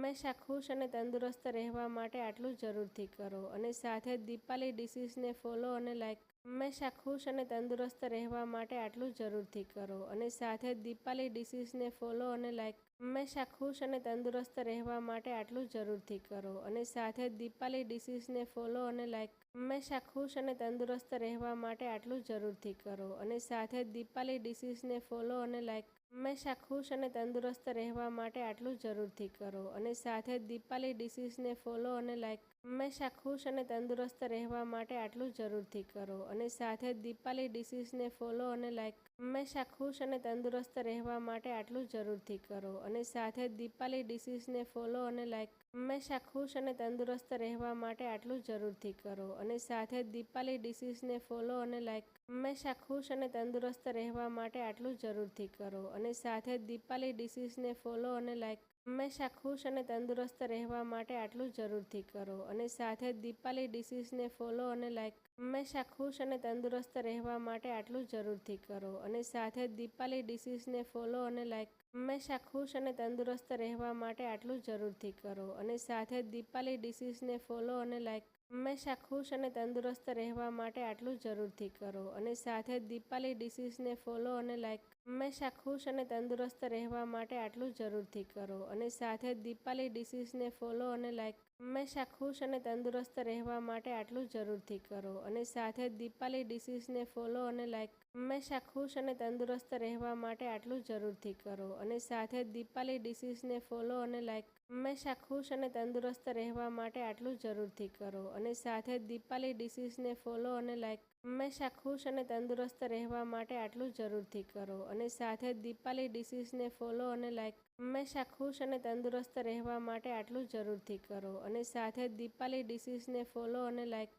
હંમેશા ખુશ અને તંદુરસ્ત રહેવા માટે આટલું જરૂરથી કરો અને સાથે જ દીપાલી ડિશિસને ફોલો અને લાઈક હંમેશા ખુશ અને તંદુરસ્ત રહેવા માટે આટલું જરૂરથી કરો અને સાથે જ દીપાલી ડિશિસને ફોલો અને લાઈક હંમેશા ખુશ અને તંદુરસ્ત રહેવા માટે આટલું જરૂરથી કરો અને સાથે જ દીપાલી ડિશિસને ફોલો અને લાઈક હંમેશા ખુશ અને તંદુરસ્ત રહેવા માટે આટલું જરૂરથી કરો અને સાથે જ દીપાલી ડિશિસને ફોલો અને લાઈક હંમેશા ખુશ અને તંદુરસ્ત રહેવા માટે આટલું જરૂરથી કરો અને સાથે જ દીપાલી ડિશિસને ફોલો અને લાઈક હંમેશા ખુશ અને તંદુરસ્ત રહેવા માટે આટલું જરૂરથી કરો અને સાથે જ દીપાલી ડિશિસને ફોલો અને લાઈક હંમેશા ખુશ અને તંદુરસ્ત રહેવા માટે આટલું જરૂરથી કરો અને સાથે જ દીપાલી ડિશિસને ફોલો અને લાઈક હંમેશા ખુશ અને તંદુરસ્ત રહેવા માટે આટલું જરૂરથી કરો અને સાથે જ દીપાલી ડિશિસને ફોલો અને લાઈક હંમેશા ખુશ અને તંદુરસ્ત રહેવા માટે આટલું જરૂરથી કરો અને સાથે જ દીપાલી ડિશિસને ફોલો અને લાઈક હંમેશા ખુશ અને તંદુરસ્ત રહેવા માટે આટલું જરૂરથી કરો અને સાથે જ દીપાલી ડિશિસને ફોલો અને લાઈક હંમેશા ખુશ અને તંદુરસ્ત રહેવા માટે આટલું જરૂરથી કરો અને સાથે જ દીપાલી ડિશિસને ફોલો અને લાઈક હંમેશા ખુશ અને તંદુરસ્ત રહેવા માટે આટલું જરૂરથી કરો અને સાથે જ દીપાલી ડિશિસને ફોલો અને લાઈક હંમેશા ખુશ અને તંદુરસ્ત રહેવા માટે આટલું જરૂરથી કરો અને સાથે જ દીપાલી ડિશિસને ફોલો અને લાઈક હંમેશા ખુશ અને તંદુરસ્ત રહેવા માટે આટલું જરૂરથી કરો અને સાથે જ દીપાલી ડિશિસને ફોલો અને લાઈક હંમેશા ખુશ અને તંદુરસ્ત રહેવા માટે આટલું જરૂરથી કરો અને સાથે જ દીપાલી ડિશિસને ફોલો અને લાઈક હંમેશા ખુશ અને તંદુરસ્ત રહેવા માટે આટલું જરૂરથી કરો અને સાથે જ દીપાલી ડિશિસને ફોલો અને લાઈક હંમેશા ખુશ અને તંદુરસ્ત રહેવા માટે આટલું જરૂરથી કરો અને સાથે જ દીપાલી ડિશિસને ફોલો અને લાઈક હંમેશા ખુશ અને તંદુરસ્ત રહેવા માટે આટલું જરૂરથી કરો અને સાથે જ દીપાલી ડિશિસને ફોલો અને લાઈક હંમેશા ખુશ અને તંદુરસ્ત રહેવા માટે આટલું જરૂરથી કરો અને સાથે જ દીપાલી ડિશિસને ફોલો અને લાઈક